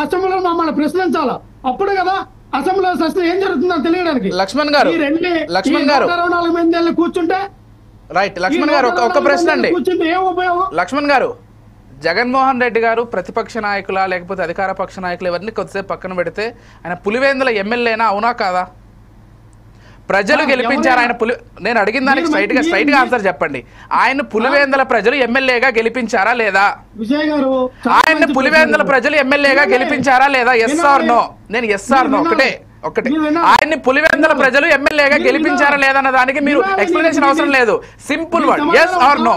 అసెంబ్లీలో మమ్మల్ని ప్రశ్నించాలా, అప్పుడు కదా అసెంబ్లీలో అసలు ఏం జరుగుతుందని తెలియడానికి. లక్ష్మణ్ గారు, లక్ష్మణ్ గారు 124 మంది కూర్చుంటే రైట్. లక్ష్మణ్ గారు ఒక ప్రశ్న అండి. కూర్చుంటే ఏం ఉపయోగం? లక్ష్మణ్ గారు, జగన్మోహన్ రెడ్డి గారు ప్రతిపక్ష నాయకుల లేకపోతే అధికార పక్ష నాయకులు ఎవరిని కొద్దిసేపు పక్కన పెడితే ఆయన పులివెందుల ఎమ్మెల్యేనా అవునా కాదా? ప్రజలు గెలిపించారు ఆయన నేను అడిగిన దానికి స్ట్రైట్ గా ఆన్సర్ చెప్పండి. ఆయన పులివెందుల ప్రజలు ఎమ్మెల్యేగా గెలిపించారా లేదా? విజయ్ గారు, ఆయన పులివెందుల ప్రజలు ఎమ్మెల్యేగా గెలిపించారా లేదా? Yes or no? నేను ఎస్ ఆర్ నో ఒకటే. ఆయన్ని పులివెందుల ప్రజలు ఎమ్మెల్యేగా గెలిపించారా లేదా అన్న దానికి మీరు ఎక్స్ప్లెనేషన్ అవసరం లేదు. Simple word yes or no.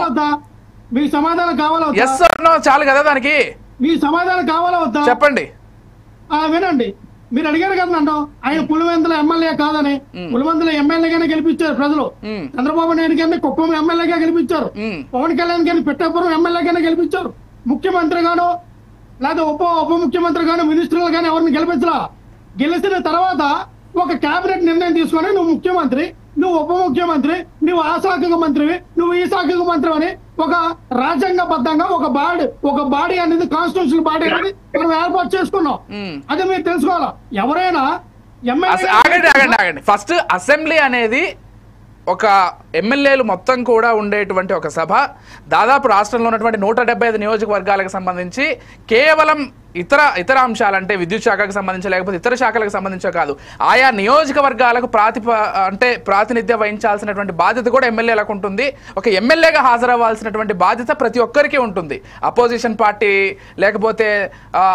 మీ సమాధానం కావాలా? ఎస్ ఆర్ నో చాలు కదా దానికి. మీ సమాధానం కావాలా వద్దా? చెప్పండి. వినండి, మీరు అడిగారు కదా నన్ను ఆయన పులివెందుల ఎమ్మెల్యే కాదని. పులివెందుల ఎమ్మెల్యేగానే గెలిపించారు ప్రజలు. చంద్రబాబు నాయుడు గారిని కుప్పం ఎమ్మెల్యేగా గెలిపించారు. పవన్ కళ్యాణ్ గారిని పెట్టాపురం ఎమ్మెల్యేగానే గెలిపించారు. ముఖ్యమంత్రి గాను లేదా ఉప ముఖ్యమంత్రి గాను మినిస్టర్లు గాను ఎవరిని గెలిపించలా. గెలిచిన తర్వాత ఒక కేబినెట్ నిర్ణయం తీసుకొని నువ్వు ముఖ్యమంత్రి, నువ్వు ఉప ముఖ్యమంత్రి, నువ్వు ఆ శాఖకు మంత్రివి, నువ్వు ఈ శాఖకు మంత్రి అని ఒక రాజ్యాంగబద్ధంగా ఒక బాడీ అనేది కాన్స్టిట్యూషనల్ బాడీ అనేది మనం ఏర్పాటు చేసుకున్నాం. అది మీరు తెలుసుకోవాలా. ఎవరైనా ఆగండి. ఫస్ట్ అసెంబ్లీ అనేది ఒక ఎమ్మెల్యేలు మొత్తం కూడా ఉండేటువంటి ఒక సభ. దాదాపు రాష్ట్రంలో ఉన్నటువంటి 175 నియోజకవర్గాలకు సంబంధించి కేవలం ఇతర అంశాలంటే విద్యుత్ శాఖకు సంబంధించి లేకపోతే ఇతర శాఖలకు సంబంధించో కాదు, ఆయా నియోజకవర్గాలకు ప్రాతినిధ్యం వహించాల్సినటువంటి బాధ్యత కూడా ఎమ్మెల్యేలకు ఉంటుంది. ఒక ఎమ్మెల్యేగా హాజరవ్వాల్సినటువంటి బాధ్యత ప్రతి ఒక్కరికి ఉంటుంది. అపోజిషన్ పార్టీ లేకపోతే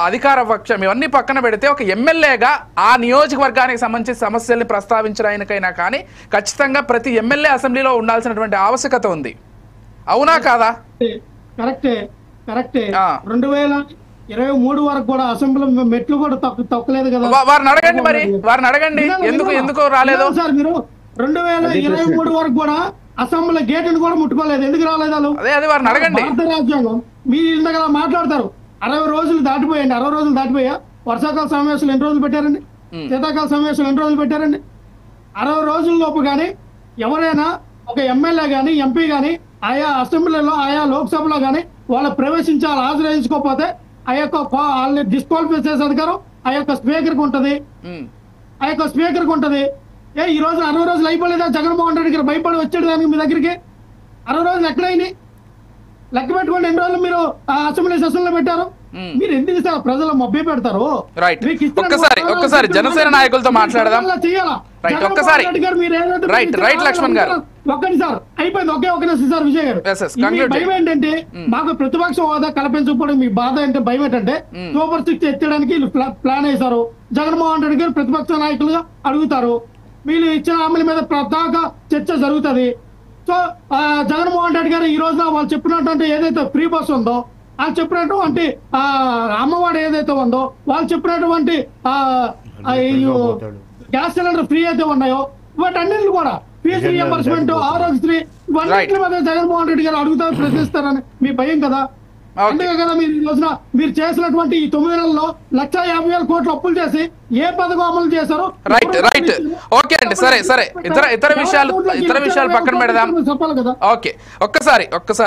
అధికార పక్షం ఇవన్నీ పక్కన పెడితే ఒక ఎమ్మెల్యేగా ఆ నియోజకవర్గానికి సంబంధించి సమస్యల్ని ప్రస్తావించడానికైనా కానీ ఖచ్చితంగా ప్రతి ఎమ్మెల్యే అసెంబ్లీలో ఉండాల్సినటువంటి ఆవశ్యకత ఉంది. అవునా కాదా? కరెక్టే. 2023 వరకు కూడా అసెంబ్లీ మెట్లు కూడా తొక్కలేదు కదా. వారిని అడగండి ఎందుకు రాలేదు సార్. మీరు 2023 వరకు కూడా అసెంబ్లీ గేటును కూడా ముట్టుకోలేదు. ఎందుకు రాలేదు? వారిని అడగండి. భారత రాజ్యాంగం మీ ఇంతగా మాట్లాడతారు. 60 రోజులు దాటిపోయండి. 60 రోజులు దాటిపోయా. వర్షాకాల సమావేశాలు ఎన్ని రోజులు పెట్టారండి? శీతాకాల సమావేశాలు ఎన్ని రోజులు పెట్టారండి? 60 రోజుల లోపు కానీ ఎవరైనా ఒక ఎమ్మెల్యే కానీ ఎంపీ కానీ ఆయా అసెంబ్లీలో ఆయా లోక్సభలో కానీ వాళ్ళు ప్రవేశించాలి. హాజరు ఆ యొక్క వాళ్ళని డిస్క్వాలిఫై చేసే అధికారం ఆ యొక్క స్పీకర్కి ఉంటది. ఈ రోజు 60 రోజులు అయిపోలేదా? జగన్మోహన్ రెడ్డి గారు భయపడి వచ్చాడు దానికి మీ దగ్గరికి. 60 రోజులు ఎక్కడైంది? లెక్క పెట్టుకోండి. ఎన్ని రోజులు మీరు అసెంబ్లీ సెషన్ లో పెట్టారు? మీరు ఎందుకు సార్ ప్రజలు మభ్య పెడతారు? ఒక్కసారి జనసేన నాయకులతో మాట్లాడదాం. లక్ష్మణ్ గారు ఒక్కటి సార్ అయిపోయింది. ఒక నిమిషం సార్. విజయ్ గారు, భయం ఏంటంటే మాకు ప్రతిపక్ష హోదా కల్పించకపోవడం మీ బాధ అంటే భయం ఏంటంటే సూపర్ 6 ఎత్తడానికి ప్లాన్ వేశారు. జగన్మోహన్ రెడ్డి గారు ప్రతిపక్ష నాయకులుగా అడుగుతారు. వీళ్ళు ఇచ్చిన హామీల మీద ప్రత్యేక చర్చ జరుగుతుంది. సో జగన్మోహన్ రెడ్డి గారు ఈ రోజున వాళ్ళు చెప్పినటువంటి ఏదైతే ఫ్రీ బస్ ఉందో, వాళ్ళు చెప్పినటువంటి అమ్మవాడు ఏదైతే ఉందో, వాళ్ళు చెప్పినటువంటి గ్యాస్ సిలిండర్ ఫ్రీ అయితే ఉన్నాయో వాటన్నింటిని కూడా ఫీజు రియంబర్స్మెంట్, ఆరోగ్యశ్రీ ఇవన్నింటి మీద జగన్మోహన్ రెడ్డి గారు అడుగుతారు, ప్రశ్నిస్తారని మీ భయం కదా. అందుకే కదా మీరు ఈ రోజున మీరు చేసినటువంటి ఈ 9 నెలల్లో 1,50,000 కోట్లు అప్పులు చేసి ఏ పథకం అమలు చేశారు? రైట్. ఓకే అండి. సరే ఇతర విషయాలు పక్కన పెడదాం. ఓకే ఒక్కసారి